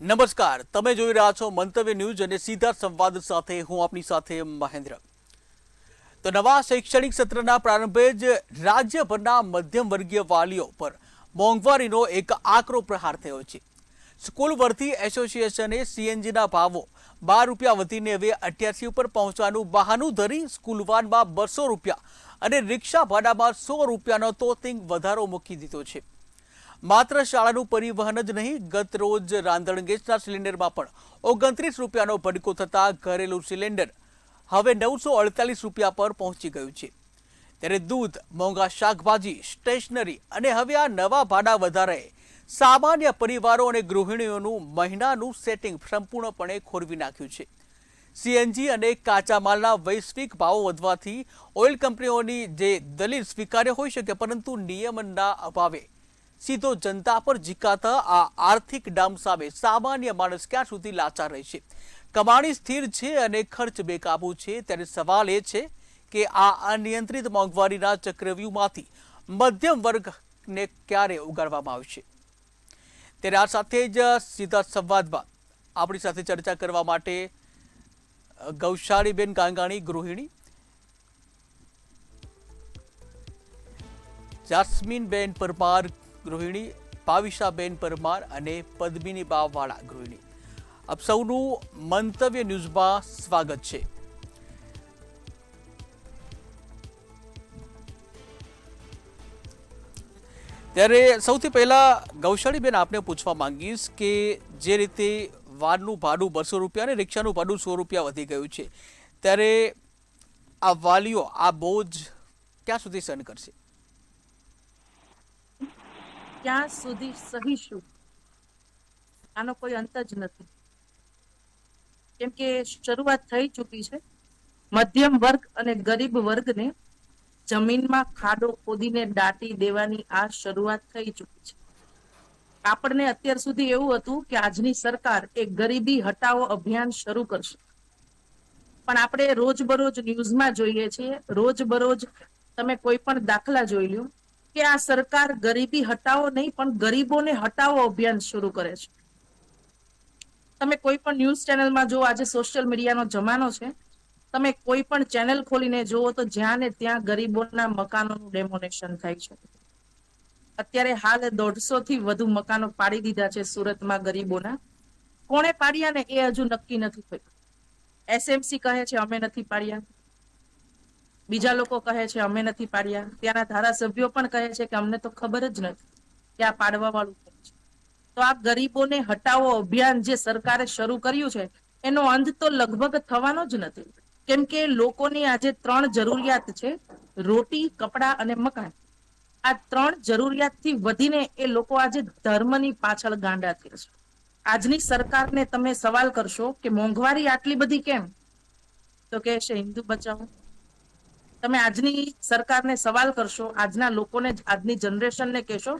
નમસ્કાર, તમે જોઈ રહ્યા છો મંતવ્ય ન્યૂઝ અને સીધા સંવાદ સાથે હું આપની સાથે મહેન્દ્ર. તો નવા શૈક્ષણિક સત્રના પ્રારંભે જ રાજ્યભરના મધ્યમ વર્ગીય વાલીઓ પર મોંઘવારીનો એક આકરો પ્રહાર થયો છે. સ્કૂલ વર્ધી એસોસિએશને સીએનજીના ભાવો ₹12 વધીને હવે 88 ઉપર પહોંચવાનું બહાનું ધરી સ્કૂલ વાનમાં ₹200 અને રિક્ષા ભાડામાં ₹100નો તોતિંગ વધારો મૂકી દીધો છે. માત્ર શાળાનું પરિવહન જ નહીં, ગત રોજ રાંધણ ગેસના સિલિન્ડરમાં પણ ₹29નો ભડકો થતાં ઘરેલું સિલિન્ડર હવે ₹948 પર પહોંચી ગયું છે. ત્યારે દૂધ, મોંઘા શાકભાજી, સ્ટેશનરી અને હવે આ નવા ભાડા વધારાએ સામાન્ય પરિવારો અને ગૃહિણીઓનું મહિનાનું સેટિંગ સંપૂર્ણપણે ખોરવી નાખ્યું છે. સીએનજી અને કાચા માલના વૈશ્વિક ભાવો વધવાથી ઓઇલ કંપનીઓની જે દલીલ સ્વીકાર્ય હોઈ શકે, પરંતુ નિયમનના અભાવે સીધો જનતા પર ઝીકાતા આ આર્થિક ડામ સામે સામાન્ય માણસ ક્યાં સુધી લાચાર રહેશે? કમાણી સ્થિર છે અને ખર્ચ બેકાબુ છે, ત્યારે સવાલ એ છે કે આ અનિયંત્રિત મોંઘવારીના ચક્રવ્યૂહમાંથી મધ્યમ વર્ગને ક્યારે ઉગારવામાં આવશે? ત્યારે આ સાથે જ સીધા સંવાદમાં આપણી સાથે ચર્ચા કરવા માટે ગૌશાળીબેન ગાંગાણી ગૃહિણી, જાસ્મીનબેન પરમાર ગૃહિણી, ભાવિશાબેન પરમાર અને પદ્મિની બાવાળા ગૃહિણી, આપ સૌનું મંતવ્ય ન્યૂઝમાં સ્વાગત છે. ત્યારે સૌથી પહેલા ગૌશાળીબેન આપને પૂછવા માંગીશ કે જે રીતે વારનું ભાડું ₹200 અને રિક્ષાનું ભાડું ₹100 વધી ગયું છે, ત્યારે આ વાલીઓ આ બોજ ક્યાં સુધી સહન કરશે? ક્યાં સુધી સહીશું આનો કોઈ અંત જ નથી. કેમ કે શરૂઆત થઈ ચૂકી છે. મધ્યમ વર્ગ અને ગરીબ વર્ગને જમીનમાં ખાડો ખોદીને દાટી દેવાની આ શરૂઆત થઈ ચૂકી છે. આપણને અત્યાર સુધી એવું હતું કે આજની સરકાર એક ગરીબી હટાવો અભિયાન શરૂ કરશે, પણ આપણે રોજબરોજ ન્યૂઝમાં જોઈએ છીએ, રોજબરોજ તમે કોઈ પણ દાખલા જોઈ લો કે આ સરકાર ગરીબી હટાવો નહીં પણ ગરીબોને હટાવો અભિયાન શરૂ કરે છે. તમે કોઈ પણ ન્યૂઝ ચેનલમાં જો, આજે સોશિયલ મીડિયાનો જમાનો છે, તમે કોઈ પણ ચેનલ ખોલીને જુઓ તો જ્યાં ને ત્યાં ગરીબોના મકાનોનું ડેમોનેશન થાય છે. અત્યારે હાલ 150 થી વધુ મકાનો પાડી દીધા છે સુરતમાં ગરીબોના. કોણે પાડ્યા ને એ હજુ નક્કી નથી થયું. એસએમસી કહે છે અમે નથી પાડ્યા, બીજા લોકો કહે છે અમે નથી પાડ્યા, ત્યાંના ધારાસભ્યો પણ કહે છે કે અમને તો ખબર જ નથી કે આ પાડવા વાળું કોણ છે. તો આ ગરીબોને હટાવો અભિયાન જે સરકારે શરૂ કર્યું છે, એનો અંત તો લગભગ થવાનો જ નથી. કેમ કે લોકોની આજે 3 જરૂરિયાત છે: રોટી, કપડા અને મકાન. આ 3 જરૂરિયાતથી વધીને એ લોકો આજે ધર્મની પાછળ ગાંડા થયા છે. આજની સરકારને તમે સવાલ કરશો કે મોંઘવારી આટલી બધી કેમ, તો કહેશે હિન્દુ બચાવો. તમે આજની સરકારને સવાલ કરશો, આજના લોકોને, આજની જનરેશનને કહેશો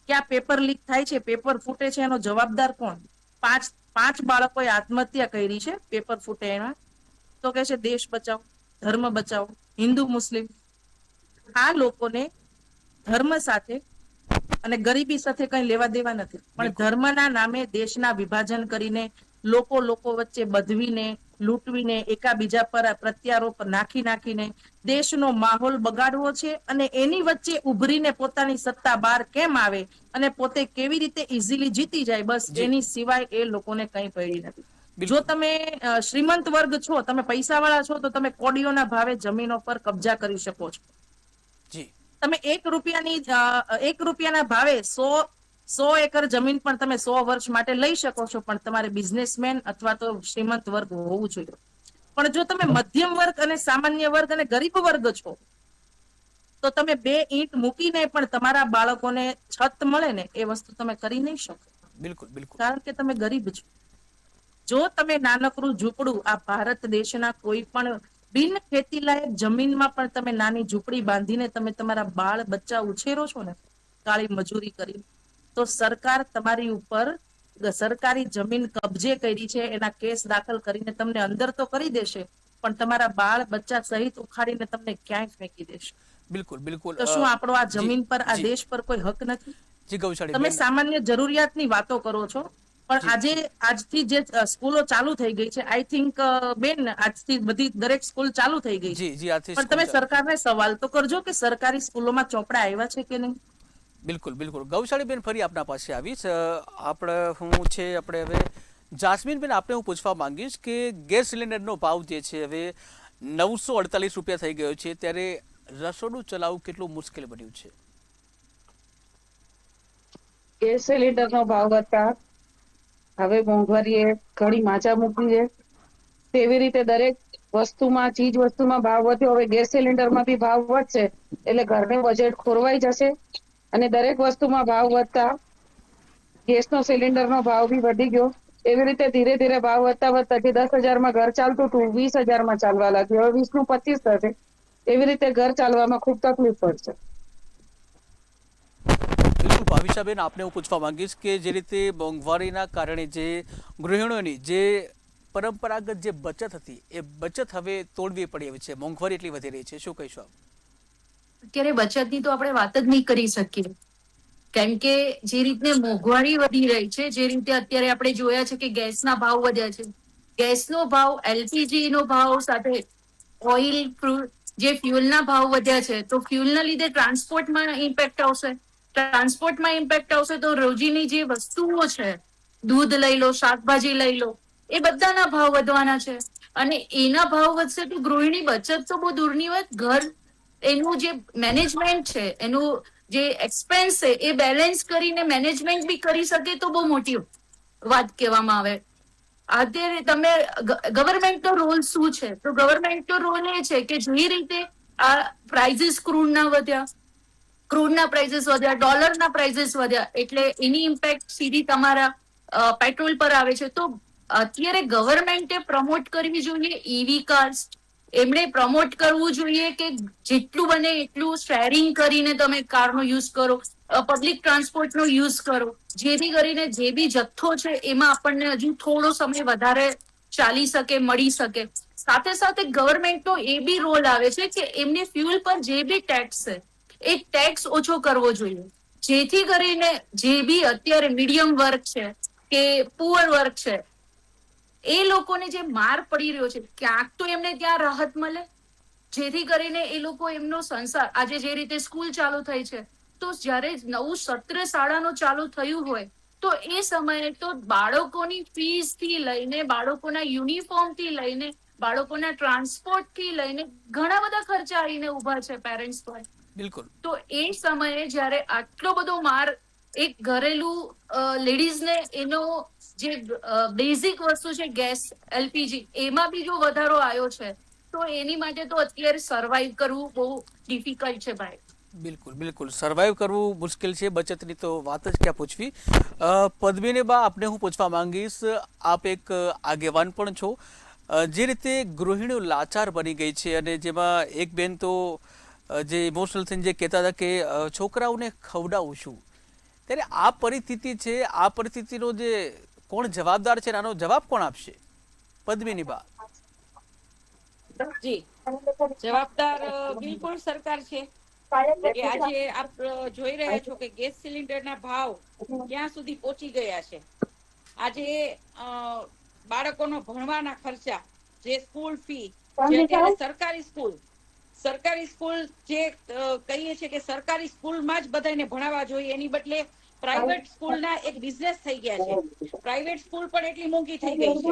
કે આ પેપર લીક થાય છે, પેપર ફૂટે છે, એનો જવાબદાર કોણ? પાંચ બાળકોએ આત્મહત્યા કરી છે પેપર ફૂટે એમાં, તો કહે છે દેશ બચાવો, ધર્મ બચાવો, હિન્દુ મુસ્લિમ. આ લોકોને ધર્મ સાથે અને ગરીબી સાથે કઈ લેવા દેવા નથી, પણ ધર્મના નામે દેશના વિભાજન કરીને લોકો વચ્ચે બધવીને, લૂંટવીને, એકાબીજા પર પ્રત્યારોપ નાખીને દેશનો માહોલ બગાડવો છે. અને એની વચ્ચે ઉભરીને પોતાની સત્તા બહાર કેમ આવે અને પોતે કેવી રીતે ઇઝીલી જીતી જાય, બસ જી એની સિવાય એ લોકોને કઈ પડી નથી. જો બિલકુલ. તમે શ્રીમંત વર્ગ છો, તમે પૈસા વાળા છો, તો તમે કોડીઓના ભાવે જમીનો પર કબજા કરી શકો છો. જી તમે ₹1ના ભાવે 100 એકર જમીન પણ તમે 100 વર્ષ માટે લઈ શકો છો, પણ તમારે બિઝનેસમેન અથવા તો શ્રીમંત વર્ગ હોવું જોઈએ. પણ જો તમે મધ્યમ વર્ગ અને સામાન્ય વર્ગ અને ગરીબ વર્ગ છો, તો તમે 2 ઈંટ મૂકીને પણ તમારા બાળકોને છત મળે ને એ વસ્તુ તમે કરી નહીં શકો, બિલકુલ બિલકુલ. કારણ કે તમે ગરીબ છો. જો તમે નાનકડું ઝૂંપડું આ ભારત દેશના કોઈ પણ બિન ખેતી લાયક જમીનમાં પણ તમે નાની ઝૂંપડી બાંધીને તમે તમારા બાળ બચ્ચા ઉછેરો છો ને, કાળી મજૂરી કરી, તો સરકાર તમારી ઉપર સરકારી જમીન કબજે કરી છે એના કેસ દાખલ કરીને તમને અંદર તો કરી દેશે, પણ તમારા બાળ બચ્ચા સહિત ઉખાડીને તમને ક્યાંય ફેંકી દેશે. બિલકુલ બિલકુલ. તો શું આપણો આ જી જમીન પર, આ જી દેશ પર કોઈ હક નથી? જી ગૌશાળી તમે બેન. સામાન્ય જરૂરિયાતની વાતો કરો છો, પણ જી જી આજથી જે સ્કૂલો ચાલુ થઈ ગઈ છે, આઈ થિંક બેન આજથી બધી દરેક સ્કૂલ ચાલુ થઈ ગઈ છે, જી આજથી પણ સ્કૂલ તમે ચાલુ થઈ. સરકારને સવાલ તો કરજો કે સરકારી સ્કૂલોમાં ચોપડા આવ્યા છે કે નહીં. બિલકુલ બિલકુલ. ગૌશાળીબેન ફરી આપના પાસે આવીશ. આપણે હું છે આપણે હવે જાસ્મીનબેન આપણે હું પૂછવા માંગીશ કે ગેસ સિલિન્ડરનો ભાવ જે છે હવે 948 રૂપિયા થઈ ગયો છે, ત્યારે રસોડું ચલાવવું કેટલું મુશ્કેલ બન્યું છે. ગેસ સિલિન્ડરનો ભાવ વધતા હવે મોંઘવારીએ ઘણી માચા મૂકી છે. તેવી રીતે દરેક વસ્તુમાં ચીજ વસ્તુમાં ભાવ વધ્યો. હવે ગેસ સિલિન્ડરમાં બી ભાવ વધશે એટલે ઘરનું બજેટ ખોરવાઈ જશે અને દરેક વસ્તુમાં ભાવ વધતા ગેસનો સિલિન્ડરનો ભાવ બી વધી ગયો. એવી રીતે ધીરે ધીરે ભાવ વધતા વધતા જે 10,000માં ઘર ચાલતું હતું 20,000માં ચાલવા લાગ્યું. હવે 20 નું 25 થશે. એવી રીતે ઘર ચાલવામાં ખૂબ તકલીફ પડશે. બિલકુલ ભાવિશાબેન આપને હું પૂછવા માંગીશ કે જે રીતે મોંઘવારીના કારણે જે ગૃહિણીઓની જે પરંપરાગત જે બચત હતી એ બચત હવે તોડવી પડી એવી છે, મોંઘવારી એટલી વધી રહી છે, શું કહીશું આપ? અત્યારે બચતની તો આપણે વાત જ નહીં કરી શકીએ, કેમ કે જે રીતે મોંઘવારી વધી રહી છે, જે રીતે અત્યારે આપણે જોયા છે કે ગેસના ભાવ વધ્યા છે, ગેસનો ભાવ, એલપીજી નો ભાવ સાથે ઓઇલ, જે ફ્યુઅલના ભાવ વધ્યા છે, તો ફ્યુઅલના લીધે ટ્રાન્સપોર્ટમાં ઇમ્પેક્ટ આવશે. ટ્રાન્સપોર્ટમાં ઇમ્પેક્ટ આવશે તો રોજીની જે વસ્તુઓ છે, દૂધ લઈ લો, શાકભાજી લઈ લો, એ બધાના ભાવ વધવાના છે. અને એના ભાવ વધશે તો ગૃહિણી બચત તો બહુ દૂરની વાત, ઘર એનું જે મેનેજમેન્ટ છે, એનું જે એક્સપેન્સ છે એ બેલેન્સ કરીને મેનેજમેન્ટ બી કરી શકે તો બહુ મોટી વાત કહેવામાં આવે. અત્યારે તમે ગવર્મેન્ટનો રોલ શું છે? તો ગવર્મેન્ટનો રોલ એ છે કે જે રીતે આ પ્રાઇઝીસ ક્રૂડના વધ્યા, ક્રૂડના પ્રાઇઝીસ વધ્યા, ડોલરના પ્રાઇઝીસ વધ્યા, એટલે એની ઇમ્પેક્ટ સીધી તમારા પેટ્રોલ પર આવે છે. તો અત્યારે ગવર્મેન્ટે પ્રમોટ કરવી જોઈએ ઈવી કાર્સ, એમણે પ્રમોટ કરવું જોઈએ કે જેટલું બને એટલું શેરિંગ કરીને તમે કારનો યુઝ કરો, પબ્લિક ટ્રાન્સપોર્ટનો યુઝ કરો, જેથી કરીને જે બી જથ્થો છે એમાં આપણને હજુ થોડો સમય વધારે ચાલી શકે, મળી શકે. સાથે સાથે ગવર્મેન્ટનો એ બી રોલ આવે છે કે એમને ફ્યુઅલ પર જે બી ટેક્સ છે એ ટેક્સ ઓછો કરવો જોઈએ, જેથી કરીને જે બી અત્યારે મીડિયમ વર્ગ છે કે પુઅર વર્ગ છે, એ લોકોને જે માર પડી રહ્યો છે ક્યાંક તો એમને ત્યાં રાહત મળે, જેથી કરીને એ લોકો એમનો સંસાર, આજે જે રીતે સ્કૂલ ચાલુ થઈ છે, તો જ્યારે નવું સત્ર શાળાનું ચાલુ થયું હોય તો એ સમયે તો બાળકોની ફીસથી લઈને, બાળકોના યુનિફોર્મથી લઈને, બાળકોના ટ્રાન્સપોર્ટથી લઈને ઘણા બધા ખર્ચા આવીને ઉભા છે પેરેન્ટ્સ પર. બિલકુલ તો એ સમયે જ્યારે આટલો બધો માર એક ઘરેલું લેડીઝને એનો જે બેઝિક વસ્તુ છે ગેસ, એલપીજી, એમાં બી જો વધારો આવ્યો છે તો એની માટે તો અત્યારે સર્વાઈવ કરવું બહુ ડિફિકલ્ટ છે ભાઈ. બિલકુલ બિલકુલ સર્વાઈવ કરવું મુશ્કેલ છે, બચતની તો વાત જ ક્યાં પૂછવી. પદ્મિની બા આપને હું પૂછવા માંગીશ, આપ એક આગેવાન પણ છો, જે રીતે ગૃહિણીઓ લાચાર બની ગઈ છે અને જેમાં એક બેન તો જે ઇમોશનલ થઈને જે કહેતા હતા કે છોકરાઓને ખવડાવું છું, ત્યારે આ પરિસ્થિતિ છે, આ પરિસ્થિતિનો જે કોણ જવાબદાર છે, આનો જવાબ કોણ આપશે? પદ્મિની બા. જી, જવાબદાર બિલકુલ સરકાર છે કે આજે આપ જોઈ રહ્યા છો કે ગેસ સિલિન્ડરના ભાવ ક્યાં સુધી પહોંચી ગયા છે. આજે બાળકોનો ભણવાના ખર્ચા, જે સ્કૂલ ફી, જે અત્યારે સરકારી સ્કૂલ જે કહીએ છીએ કે સરકારી સ્કૂલમાં જ બધાને ભણાવવા જોઈએ, એની બદલે પ્રાઇવેટ સ્કૂલના એક બિઝનેસ થઈ ગયા છે. પ્રાઇવેટ સ્કૂલ પણ એટલી મોંઘી થઈ ગઈ છે.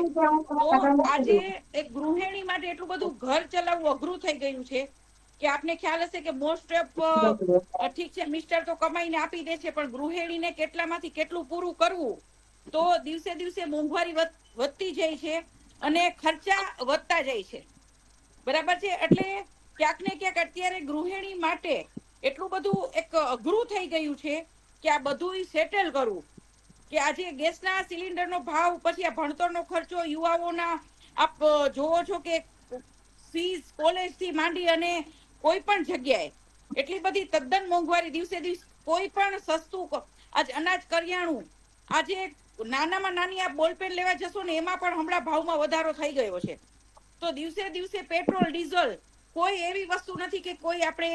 તો આજે એક ગૃહિણી માટે એટલું બધું ઘર ચલાવવું અઘરું થઈ ગયું છે કે આપને ખ્યાલ હશે કે મોસ્ટ ઓફ ઠીક છે મિસ્ટર તો કમાઈને આપી દે છે, પણ ગૃહિણીને કેટલામાંથી કેટલું પૂરું કરવું, તો દિવસે દિવસે મોંઘવારી વધતી જાય છે અને ખર્ચા વધતા જાય છે. બરાબર છે. એટલે ક્યાંક ને ક્યાંક અત્યારે ગૃહિણી માટે એટલું બધું એક અઘરું થઈ ગયું છે કે આ બધું સેટલ કરવું, કે આજે ગેસના સિલિન્ડરનો ભાવ, પછી આ ભણતરનો ખર્ચો, યુવાઓના આપ જોવો છો કે ફીસ કોલેજથી માંડી અને કોઈ પણ જગ્યાએ એટલી બધી તદ્દન મોંઘવારી, દિવસે દિવસે કોઈ પણ સસ્તું, આજ અનાજ, કરિયાણું, આજે નાનામાં નાની આ બોલપેન લેવા જશો ને એમાં પણ હમણાં ભાવમાં વધારો થઈ ગયો છે. તો દિવસે દિવસે પેટ્રોલ, ડીઝલ, કોઈ એવી વસ્તુ નથી કે કોઈ આપણે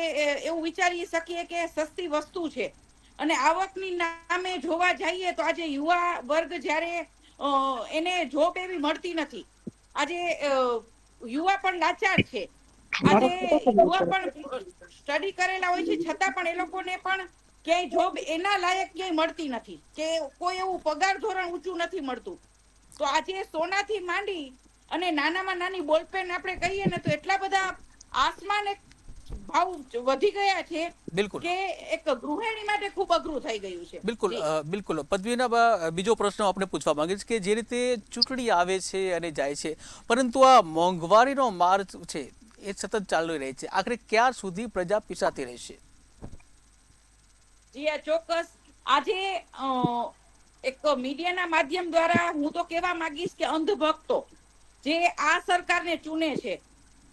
એવું વિચારી શકીએ કે સસ્તી વસ્તુ છે. અને આવકની નામે જોવા જઈએ તો આજે યુવા વર્ગ જ્યારે એને જોબ એવી મળતી નથી. આજે યુવા પણ લાચાર છે. આજે યુવા પણ સ્ટડી કરેલા હોય છે, છતાં પણ એ લોકોને પણ ક્યાંય જોબ એના લાયક ક્યાંય મળતી નથી, કે કોઈ એવું પગાર ધોરણ ઊંચું નથી મળતું. તો આજે સોનાથી માંડી અને નાનામાં નાની બોલપેન આપણે કહીએ ને તો એટલા બધા આસમાન ભાવ વધી ગયા છે બિલકુલ કે એક ગૃહિણી માટે ખૂબ અઘરું થઈ ગયું છે. બિલકુલ બિલકુલ પદવીના બીજો પ્રશ્ન આપણે પૂછવા માંગીએ છીએ કે જે રીતે ચૂંટણી આવે છે અને જાય છે, પરંતુ આ મોંઘવારીનો માર છે એ સતત ચાલુ રહે છે. આખરે ક્યાં સુધી પ્રજા પીસાતી રહેશે? જી આ ચોક્કસ. આજે એક મીડિયાના માધ્યમ દ્વારા હું તો કહેવા માંગીશ કે અંધભક્તો જે આ સરકારને ચૂને છે,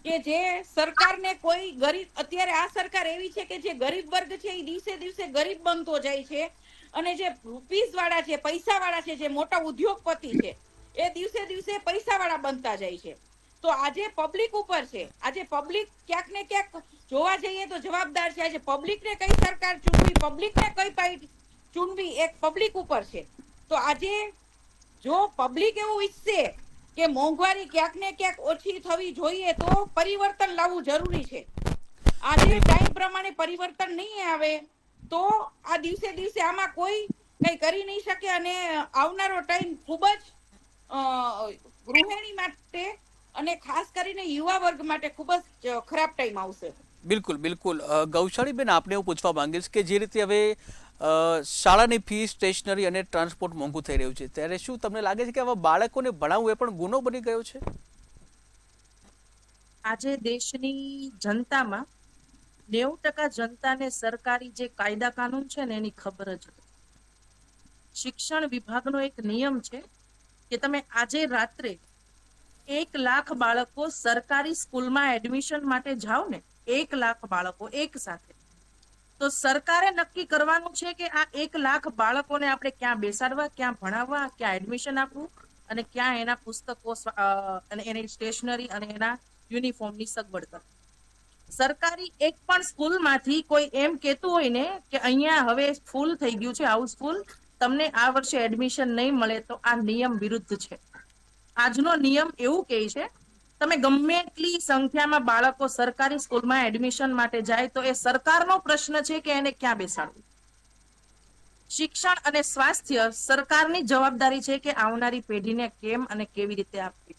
કે જે સરકારને કોઈ ગરીબ, અત્યારે આ સરકાર એવી છે કે જે ગરીબ વર્ગ છે એ દિવસે દિવસે ગરીબ બનતો જાય છે, અને જે રૂપીસ વાળા છે, પૈસા વાળા છે, જે મોટા ઉદ્યોગપતિ છે એ દિવસે દિવસે પૈસા વાળા બનતા જાય છે. તો આજે પબ્લિક ઉપર છે. આજે પબ્લિક ક્યાંક ને ક્યાંક જોવા જઈએ તો જવાબદાર છે. આજે પબ્લિકને કઈ સરકાર ચૂનવી, પબ્લિકને કઈ પાર્ટી ચૂનવી, એક પબ્લિક ઉપર છે. તો આજે જો પબ્લિક એવું ઈચ્છે કે મોંઘવારી ક્યાંક ને ક્યાંક ઓછી થવી જોઈએ તો પરિવર્તન લાવવું જરૂરી છે. આજે ટાઈમ પ્રમાણે પરિવર્તન નહીં આવે તો આ દિવસે દિવસે આમાં કોઈ કઈ કરી નહીં શકે, અને આવનારો ટાઈમ ખૂબ જ ગૃહિણી માટે અને ખાસ કરીને યુવા વર્ગ માટે ખૂબ જ ખરાબ ટાઈમ આવશે. બિલકુલ બિલકુલ ગૌશાળીબેન, આપણે એવું પૂછવા માંગીશ કે જે રીતે હવે શાળાની ફી, સ્ટેશનરી અને ટ્રાન્સપોર્ટ મોંઘું થઈ રહ્યું છે, ત્યારે શું તમને લાગે છે કે આવા બાળકોને ભણાવવું એ પણ ગુનો બની ગયો છે? આજે દેશની જનતામાં 90% જનતાને સરકારી જે કાયદા કાનૂન છે ને એની ખબર જ નથી. શિક્ષણ વિભાગનો એક નિયમ છે કે તમે આજે રાત્રે 1 લાખ બાળકો સરકારી સ્કૂલમાં એડમિશન માટે જાઓ ને, 1 લાખ બાળકો એક સાથે, તો સરકારે નક્કી કરવાનું છે કે આ 1 લાખ બાળકોને આપણે ક્યાં બેસાડવા, ક્યાં ભણાવવા, ક્યાં એડમિશન આપવું, અને ક્યાં એના પુસ્તકો અને એની સ્ટેશનરી અને એના યુનિફોર્મની સગવડ કરવી. સરકારી એક પણ સ્કૂલમાંથી કોઈ એમ કહેતું હોય ને કે અહીંયા હવે ફૂલ થઈ ગયું છે, હાઉસફુલ, તમને આ વર્ષે એડમિશન નહીં મળે, તો આ નિયમ વિરુદ્ધ છે. આજનો નિયમ એવું કહે છે તમે ગમે એટલી સંખ્યામાં બાળકો સરકારી સ્કૂલમાં એડમિશન માટે જાય તો એ સરકારનો પ્રશ્ન છે કે એને ક્યાં બેસાડવું. શિક્ષણ અને સ્વાસ્થ્ય સરકારની જવાબદારી છે કે આવનારી પેઢીને કેમ અને કેવી રીતે આપવી.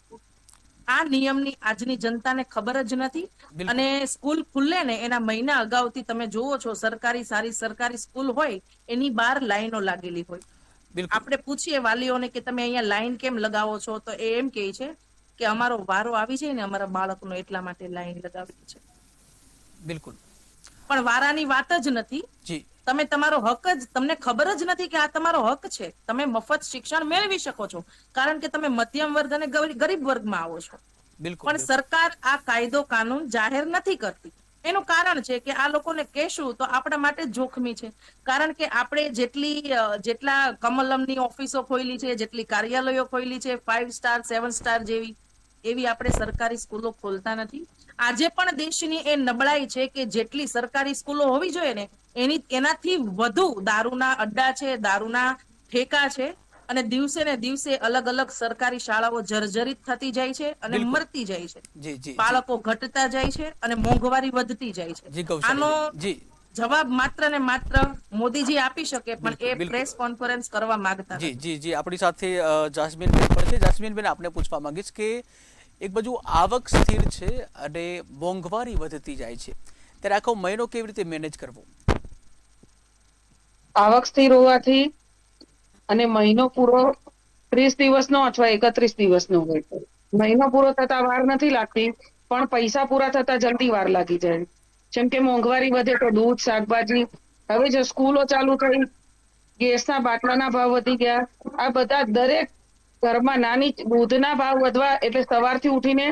આ નિયમની આજની જનતાને ખબર જ નથી. અને સ્કૂલ ખુલ્લે ને એના મહિના અગાઉથી તમે જુઓ છો, સારી સરકારી સ્કૂલ હોય એની બહાર લાઈનો લાગેલી હોય. આપણે પૂછીએ વાલીઓને કે તમે અહીંયા લાઈન કેમ લગાવો છો, તો એ એમ કહે છે કે અમારો વારો આવી જાય ને અમારા બાળકનો, એટલા માટે લાઈન લગાવી છે. બિલકુલ. પણ વારાની વાત જ નથી. જી, તમે તમારો હક જ, તમને ખબર જ નથી કે આ તમારો હક છે. તમે મફત શિક્ષણ મેળવી શકો છો કારણ કે તમે મધ્યમ વર્ગ અને ગરીબ વર્ગમાં આવો છો. પણ સરકાર આ કાયદો કાનૂન જાહેર નથી કરતી. એનું કારણ છે કે આ લોકોને કહેશું તો આપણા માટે જોખમી છે. કારણ કે આપણે જેટલા કમલમની ઓફિસો ખોલી છે, જેટલી કાર્યાલયો ખોલી છે, 5 સ્ટાર 7 સ્ટાર એવી આપણે સરકારી સ્કૂલો ખોલતા નથી. આજે પણ દેશની એ નબળાઈ છે કે જેટલી સરકારી સ્કૂલો હોવી જોઈએ ને એનાથી વધુ દારૂના અડ્ડા છે, દારૂના ઠેકા છે, અને દિવસે ને દિવસે અલગ અલગ સરકારી શાળાઓ જર્જરિત થતી જાય છે અને મરતી જાય છે. બાળકો ઘટતા જાય છે અને મોંઘવારી વધતી જાય છે. આનો જવાબ માત્ર ને માત્ર મોદીજી આપી શકે, પણ એ પ્રેસ કોન્ફરન્સ કરવા માંગતા નથી. જી આપણી સાથે જાસ્મીનબેન પણ છે. જાસ્મીનબેન, આપને પૂછવા માંગીશ કે એક બાજુ આવક સ્થિર છે અને મોંઘવારી વધતી જાય છે, ત્યારે આખો મહિનો કેવી રીતે મેનેજ કરવો? આવક સ્થિર હોવાથી અને મહિનો પૂરો 30 દિવસનો અથવા 31 દિવસનો હોય, મહિનો પૂરો થતા વાર નથી લાગતી, પણ પૈસા પૂરા થતા જલ્દી વાર લાગી જાય. જેમ કે મોંઘવારી વધે તો દૂધ, શાકભાજી, હવે જો સ્કૂલો ચાલુ થઈ, ગેસના બાટલાના ભાવ વધી ગયા, આ બધા દરેક ઘરમાં નાની દૂધના ભાવ વધવા એટલે સવારથી ઉઠીને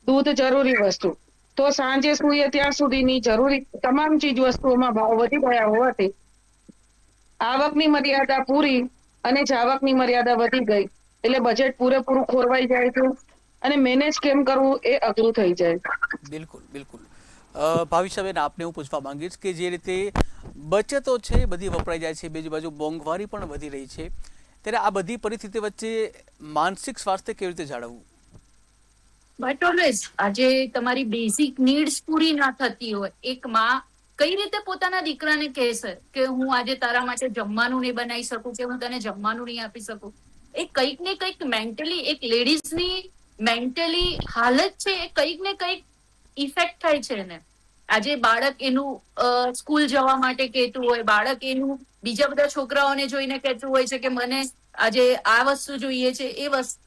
દૂધ જરૂરી વસ્તુ, તો સાંજે સુઈએ ત્યાં સુધીની જરૂરી તમામ ચીજ વસ્તુઓમાં ભાવ વધી ગયા હોવાથી આવકની મર્યાદા પૂરી અને જાવકની મર્યાદા વધી ગઈ એટલે બજેટ પૂરેપૂરું ખોરવાઈ જાય છે અને મેનેજ કેમ કરવું એ અઘરું થઈ જાય. બિલકુલ. ભાવિશાબેન, આપને હું પૂછવા માંગીશ કે જે રીતે બચતો છે બધી વપરાઈ જાય છે, બીજી બાજુ મોંઘવારી પણ વધી રહી છે, ત્યારે આ બધી પરિસ્થિતિ વચ્ચે માનસિક સ્વાસ્થ્ય કેવી રીતે જાળવવું? બટ ઓલવેઝ આજે તમારી બેઝિક નીડ્સ પૂરી ના થતી હોય, એક માં કઈ રીતે પોતાના દીકરાને કહેશે કે હું આજે તારા માટે જમવાનું નહીં બનાવી શકું, કે હું તને જમવાનું નહીં આપી શકું? એ કંઈક ને કંઈક મેન્ટલી, એક લેડીઝની મેન્ટલી હાલત છે, એ કંઈક ને કંઈક ઇફેક્ટ થાય છે એને. આજે બાળક એનું સ્કૂલ જવા માટે કહેતું હોય, બાળક એનું બીજા બધા છોકરાઓને જોઈને કહેતું હોય છે કે મને આજે આ વસ્તુ જોઈએ છે, એ વસ્તુ,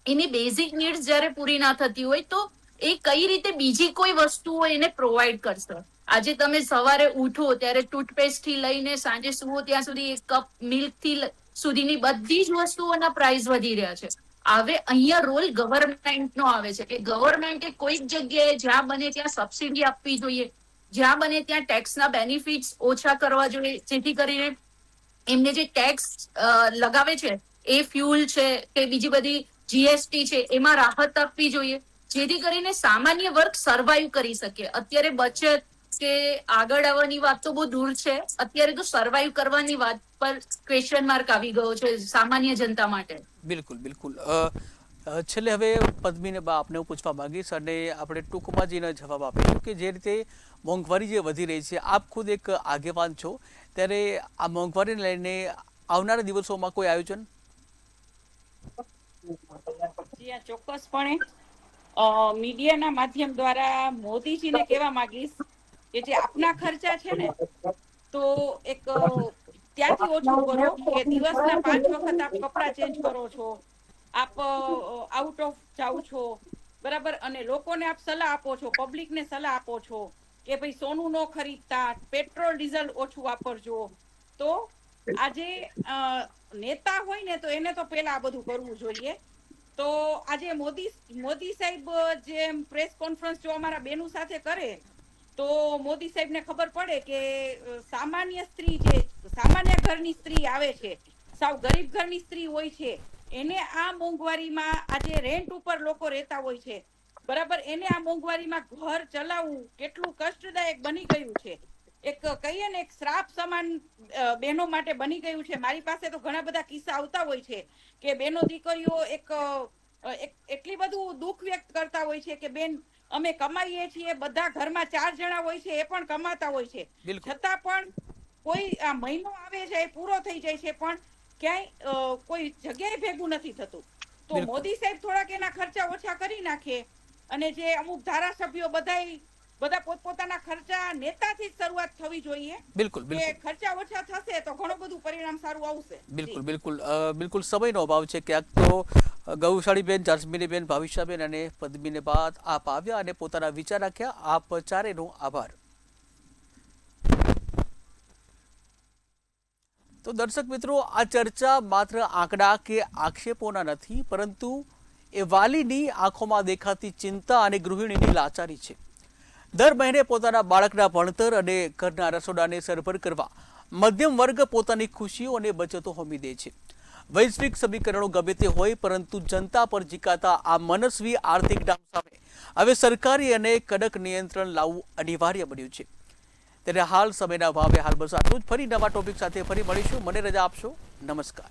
એની બેઝિક નીડ્સ જ્યારે પૂરી ના થતી હોય તો એ કઈ રીતે બીજી કોઈ વસ્તુઓ એને પ્રોવાઈડ કરશે? આજે તમે સવારે ઉઠો ત્યારે ટૂથપેસ્ટ થી લઈને સાંજે સુવો ત્યાં સુધી એક કપ મિલ્ક થી સુધીની બધી જ વસ્તુઓના પ્રાઇસ વધી રહ્યા છે. હવે અહીંયા રોલ ગવર્મેન્ટનો આવે છે કે ગવર્મેન્ટે કોઈક જગ્યાએ જ્યાં બને ત્યાં સબસિડી આપવી જોઈએ, જ્યાં બને ત્યાં ટેક્સના બેનિફિટ્સ ઓછા કરવા જોઈએ, જેથી કરીને એમને જે ટેક્સ લગાવે છે એ ફ્યુલ છે કે બીજી બધી જીએસટી છે એમાં રાહત આપવી જોઈએ, જેથી કરીને સામાન્ય વર્ગ સર્વાઈવ કરી શકે. અત્યારે બચત કે આગળ આવવાની વાત તો બહુ દૂર છે, અત્યારે તો સર્વાઈવ કરવાની વાત પર ક્વેશ્ચન માર્ક આવી ગયો છે સામાન્ય જનતા માટે. બિલકુલ બિલકુલ. છેલ્લે હવે પદ્મીને બા આપને હું પૂછવા માંગીશ અને આપણે ટૂંકમાં જઈને જવાબ આપીશું કે જે રીતે મોંઘવારી જે વધી રહી છે, આપ ખુદ એક આગેવાન છો, ત્યારે આ મોંઘવારીને લઈને આવનારા દિવસોમાં કોઈ આયોજન? ચોક્કસપણે મીડિયાના માધ્યમ દ્વારા મોદીજીને કહેવા માંગીશ કે જે આપના ખર્ચા છે ને, તો એક ત્યાંથી ઓછું કરો કે દિવસના 5 વખત આપ કપડાં ચેન્જ કરો છો, આપ આઉટ ઓફ જાઓ છો, બરાબર, અને લોકોને આપ સલાહ આપો છો, પબ્લિકને સલાહ આપો છો કે ભાઈ સોનું ન ખરીદતા, પેટ્રોલ ડીઝલ ઓછું વાપરજો. તો આજે નેતા હોય ને તો એને તો પેલા આ બધું કરવું જોઈએ. તો આજે મોદી સાહેબ જે પ્રેસ કોન્ફરન્સ જો અમારા બેનું સાથે કરે તો મોદી સાહેબને ખબર પડે કે સામાન્ય સ્ત્રી, જે સામાન્ય ઘરની સ્ત્રી આવે છે, સાવ ગરીબ ઘરની સ્ત્રી હોય છે, એને આ મોંઘવારીમાં આજે રેન્ટ ઉપર લોકો રહેતા હોય છે, બરાબર, એને આ મોંઘવારીમાં ઘર ચલાવવું કેટલું કષ્ટદાયક બની ગયું છે. એક કહીએ ને એક શ્રાપ સમાન બહેનો માટે બની ગયું છે. મારી પાસે તો ઘણા બધા કિસ્સા આવતા હોય છે કે બેનો દીકરીઓ એક એટલી બધું દુઃખ વ્યક્ત કરતા હોય છે કે બેન અમે કમાઈએ છીએ, બધા ઘરમાં 4 જણા હોય છે, એ પણ કમાતા હોય છે, છતાં પણ કોઈ આ મહિનો આવે છે, એ પૂરો થઈ જાય છે, પણ ક્યાંય કોઈ જગ્યાએ ભેગું નથી થતું. તો મોદી સાહેબ થોડાક એના ખર્ચા ઓછા કરી નાખે અને જે અમુક ધારાસભ્યો બધા પોતપોતાના ખર્ચા નેતાથી જ શરૂઆત થવી જોઈએ. બિલકુલ કે ખર્ચા ઓછા થશે તો ઘણું બધું પરિણામ સારું આવશે. બિલકુલ બિલકુલ. બિલકુલ સમયનો અભાવ છે. ક્યાંક તો ગૌશાળીબેન, જાસ્મીનીબેન, ભાવિશાબેન અને પદ્મીને બાદ આપ આવ્યા અને પોતાના વિચાર રાખ્યા. આપ ચારેનો આભાર. તો દર્શક મિત્રો, આ ચર્ચા માત્ર આંકડા કે આક્ષેપોના નથી, પરંતુ એ વાલીની આંખોમાં દેખાતી ચિંતા અને ગૃહિણીની લાચારી છે. દર મહિને પોતાના બાળકના ભણતર અને ઘરના રસોડાને સરભર કરવા મધ્યમ વર્ગ પોતાની ખુશીઓ અને બચતો હોમી દે છે. વૈશ્વિક સમીકરણો ગમે તે હોય, પરંતુ જનતા પર ઝીકાતા આ મનસ્વી આર્થિક ડામ સામે હવે સરકારી અને કડક નિયંત્રણ લાવવું અનિવાર્ય બન્યું છે. ત્યારે હાલ સમયના ભાવે હાલ બસ આટલું જ. ફરી નવા ટોપિક સાથે ફરી મળીશું. મને રજા આપશો. નમસ્કાર.